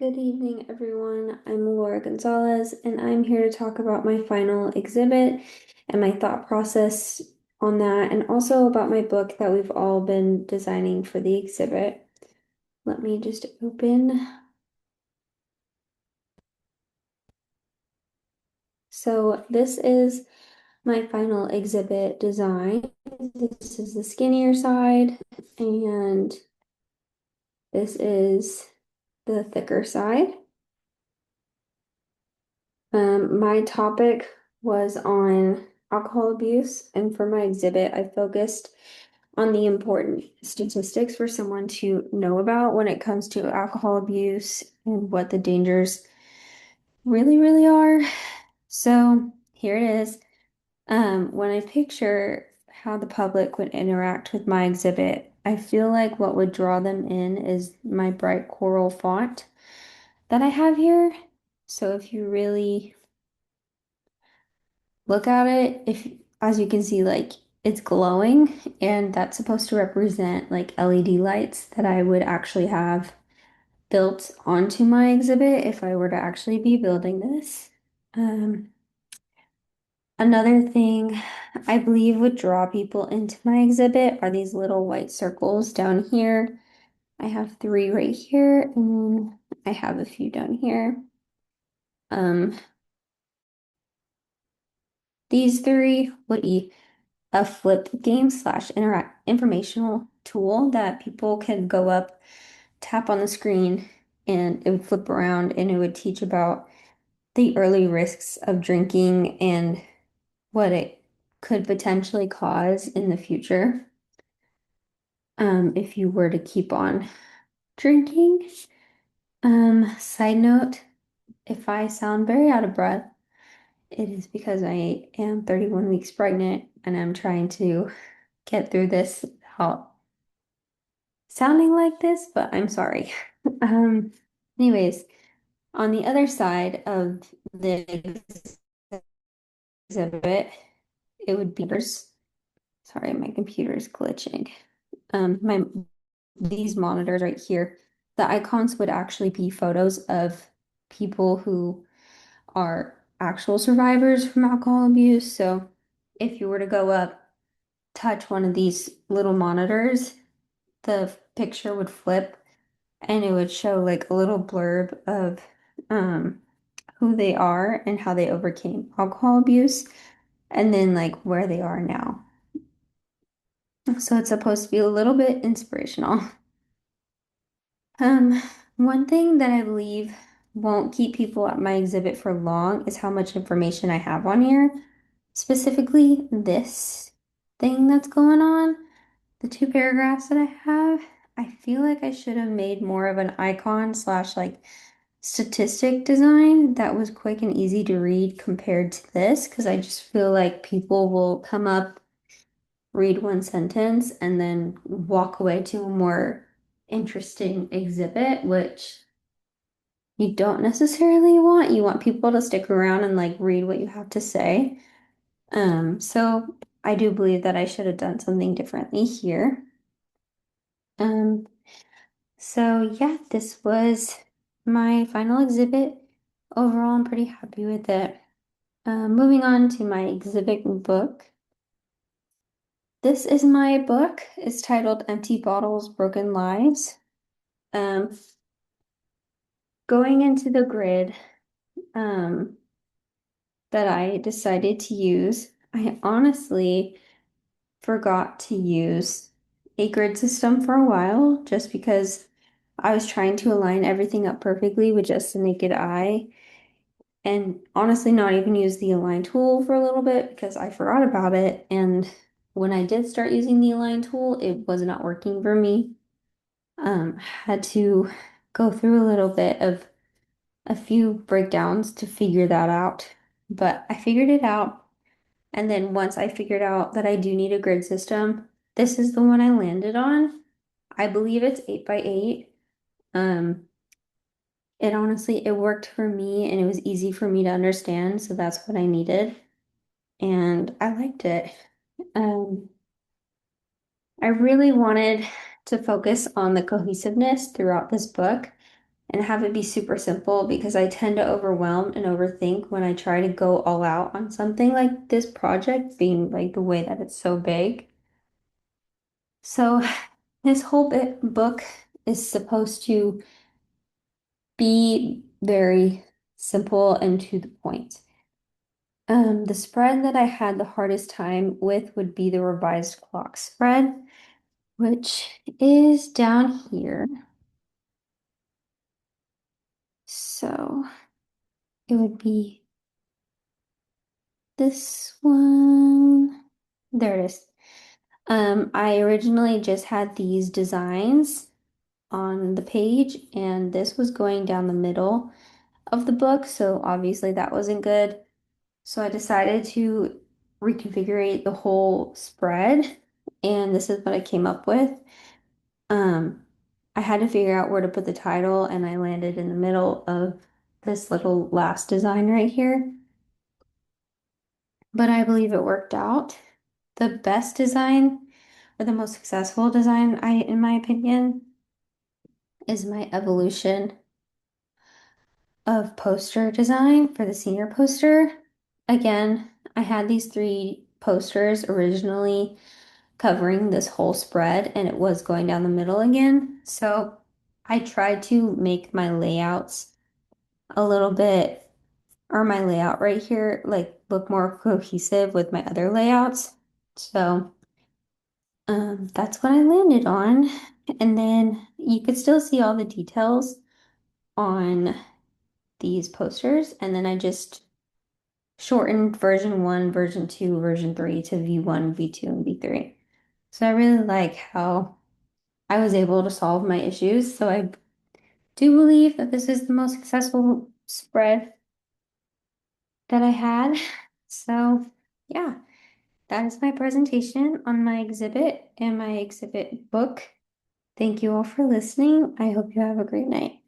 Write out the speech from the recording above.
Good evening, everyone. I'm Laura Gonzalez, and I'm here to talk about my final exhibit and my thought process on that, and also about my book that we've all been designing for the exhibit. Let me just open. So, this is my final exhibit design. This is the skinnier side, and this is the thicker side. My topic was on alcohol abuse, and for my exhibit, I focused on the important statistics for someone to know about when it comes to alcohol abuse and what the dangers really are. So here it is. When I picture how the public would interact with my exhibit, I feel like what would draw them in is my bright coral font that I have here. So if you really look at it, if as you can see, like it's glowing, and that's supposed to represent like LED lights that I would actually have built onto my exhibit if I were to actually be building this. Um, Another thing I believe would draw people into my exhibit are these little white circles down here. I have three right here, and then I have a few down here. Um, these three would be a flip game slash interact informational tool that people can go up, tap on the screen, and it would flip around and it would teach about the early risks of drinking and what it could potentially cause in the future, if you were to keep on drinking. Side note, if I sound very out of breath, it is because I am 31 weeks pregnant and I'm trying to get through this without sounding like this, but I'm sorry. Um, Anyways, on the other side of the exhibit, it would be, sorry, my computer is glitching. My these monitors right here, the icons would actually be photos of people who are actual survivors from alcohol abuse. So if you were to go up, touch one of these little monitors, the picture would flip and it would show like a little blurb of um who they are and how they overcame alcohol abuse and then like where they are now. So it's supposed to be a little bit inspirational. Um, One thing that I believe won't keep people at my exhibit for long is how much information I have on here. Specifically, this thing that's going on, the two paragraphs that I have, I feel like I should have made more of an icon slash like statistic design that was quick and easy to read compared to this, because I just feel like people will come up, read one sentence, and then walk away to a more interesting exhibit, which you don't necessarily want. You want people to stick around and like read what you have to say. So I do believe that I should have done something differently here. Um, so yeah, this was my final exhibit. Overall, I'm pretty happy with it. Moving on to my exhibit book. This is my book. It's titled Empty Bottles, Broken Lives. Um, Going into the grid, um, that I decided to use, I honestly forgot to use a grid system for a while just because I was trying to align everything up perfectly with just the naked eye and honestly not even use the align tool for a little bit because I forgot about it. And when I did start using the align tool, it was not working for me. Had to go through a little bit of a few breakdowns to figure that out, but I figured it out. And then once I figured out that I do need a grid system, this is the one I landed on. I believe it's 8 by 8. Um, it honestly, it worked for me and it was easy for me to understand, so that's what I needed. And I liked it. Um, I really wanted to focus on the cohesiveness throughout this book and have it be super simple because I tend to overwhelm and overthink when I try to go all out on something like this project being like the way that it's so big. So this whole book is supposed to be very simple and to the point. The spread that I had the hardest time with would be the revised clock spread, which is down here. So it would be this one. There it is. I originally just had these designs on the page, and this was going down the middle of the book, so obviously that wasn't good. So I decided to reconfigure the whole spread, and this is what I came up with. Um, I had to figure out where to put the title, and I landed in the middle of this little last design right here. But I believe it worked out. The best design, or the most successful design, in my opinion, is my evolution of poster design for the senior poster. Again, I had these three posters originally covering this whole spread, and it was going down the middle again. So I tried to make my layouts a little bit, or my layout right here, like look more cohesive with my other layouts. So that's what I landed on. And then you could still see all the details on these posters. And then I just shortened version 1, version 2, version 3 to V1, V2, and V3. So I really like how I was able to solve my issues. So I do believe that this is the most successful spread that I had. So yeah, that is my presentation on my exhibit and my exhibit book. Thank you all for listening. I hope you have a great night.